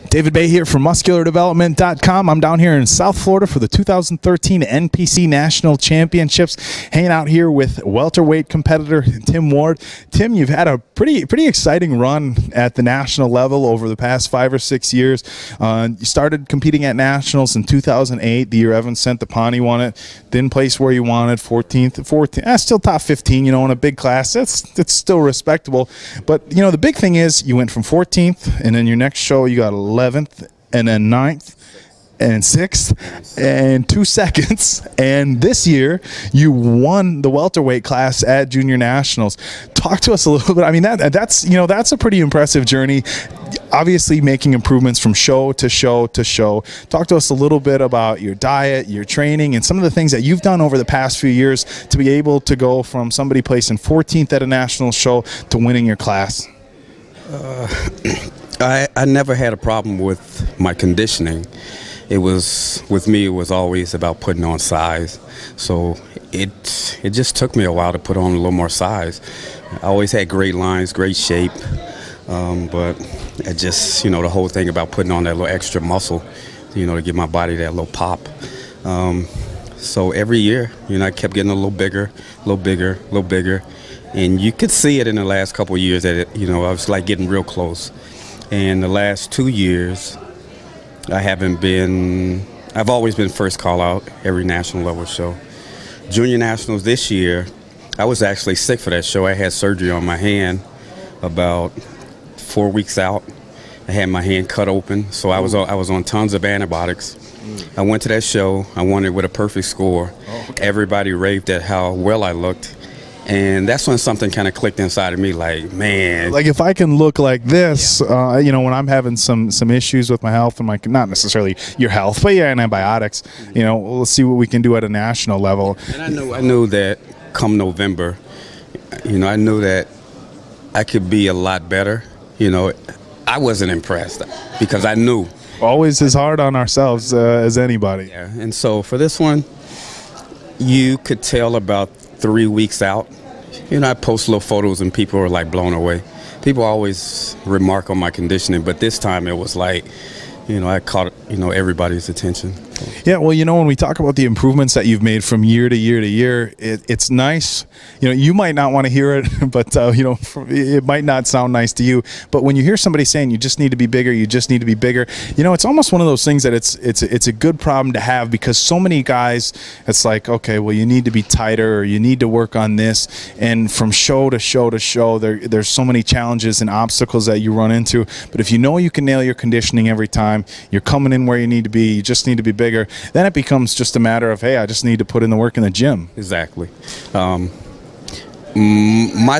David Baye here from MuscularDevelopment.com. I'm down here in South Florida for the 2013 NPC National Championships, hanging out here with welterweight competitor Tim Ward. Tim, you've had a pretty exciting run at the national level over the past 5 or 6 years. You started competing at nationals in 2008, the year Evan sent the Pawnee won it. Didn't place where you wanted, 14th. Still top 15, you know, in a big class. It's still respectable. But, you know, the big thing is you went from 14th, and then your next show you got 11th, and then 9th, and 6th, and 2 seconds. And this year, you won the welterweight class at Junior Nationals. Talk to us a little bit. I mean, that's a pretty impressive journey. Obviously, making improvements from show to show to show. Talk to us a little bit about your diet, your training, and some of the things that you've done over the past few years to be able to go from somebody placing 14th at a national show to winning your class. I never had a problem with my conditioning. With me, it was always about putting on size. So it just took me a while to put on a little more size. I always had great lines, great shape, but it just, you know, the whole thing about putting on that little extra muscle, you know, to give my body that little pop. So every year, you know, I kept getting a little bigger, a little bigger, a little bigger. And you could see it in the last couple of years that, you know, I was like getting real close. And the last 2 years, I've always been first call out every national level show. Junior Nationals this year, I was actually sick for that show. I had surgery on my hand about 4 weeks out. I had my hand cut open, so I was on tons of antibiotics. I went to that show. I won it with a perfect score. Oh, okay. Everybody raved at how well I looked. And that's when something kind of clicked inside of me, like, man. Like, if I can look like this, yeah. You know, when I'm having some issues with my health, and not necessarily your health, but your antibiotics, you know, let's see what we can do at a national level. And I knew that come November, you know, I knew that I could be a lot better. You know, I wasn't impressed because I knew. Always as hard on ourselves as anybody. Yeah, and so for this one, you could tell about 3 weeks out. You know, I post little photos and people are like blown away. People always remark on my conditioning, but this time it was like, you know, I caught, you know, everybody's attention. Yeah, well, you know, when we talk about the improvements that you've made from year to year to year, it's nice. You know, you might not want to hear it, but, you know, it might not sound nice to you. But when you hear somebody saying you just need to be bigger, you just need to be bigger, you know, it's almost one of those things that it's a good problem to have, because so many guys, it's like, okay, well, you need to be tighter, or you need to work on this. And from show to show to show, there's so many challenges and obstacles that you run into. But if you know you can nail your conditioning every time, you're coming in where you need to be, you just need to be bigger, then it becomes just a matter of, hey, I just need to put in the work in the gym. Exactly. My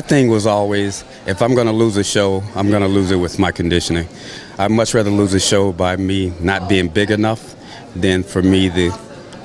thing was always, if I'm going to lose a show, I'm going to lose it with my conditioning. I'd much rather lose a show by me not being big enough than for me to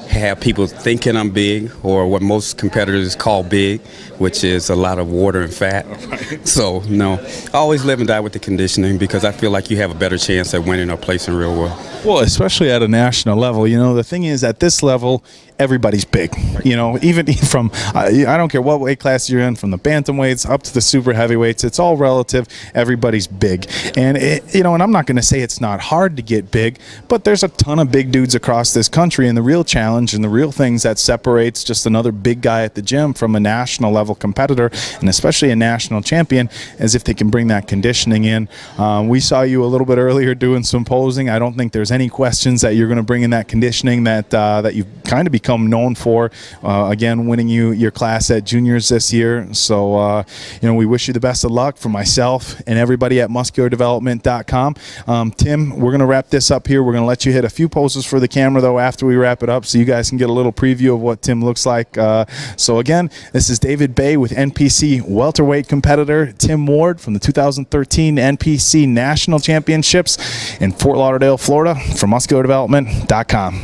have people thinking I'm big, or what most competitors call big, which is a lot of water and fat. Right. So, no, I always live and die with the conditioning, because I feel like you have a better chance at winning or placing real well. Well, especially at a national level. You know, the thing is, at this level, everybody's big. You know, even from, I don't care what weight class you're in, from the bantamweights up to the super heavyweights, it's all relative. Everybody's big. And, you know, and I'm not going to say it's not hard to get big, but there's a ton of big dudes across this country, and the real challenge and the real things that separates just another big guy at the gym from a national level competitor, and especially a national champion, is if they can bring that conditioning in. We saw you a little bit earlier doing some posing. I don't think there's any questions that you're going to bring in that conditioning that you've kind of become known for. Again, winning your class at juniors this year. So, you know, we wish you the best of luck from myself and everybody at MuscularDevelopment.com. Tim, we're going to wrap this up here. We're going to let you hit a few poses for the camera, though, after we wrap it up, so you guys can get a little preview of what Tim looks like. So, again, this is David Baye with NPC welterweight competitor Tim Ward from the 2013 NPC National Championships in Fort Lauderdale, Florida, from MuscularDevelopment.com.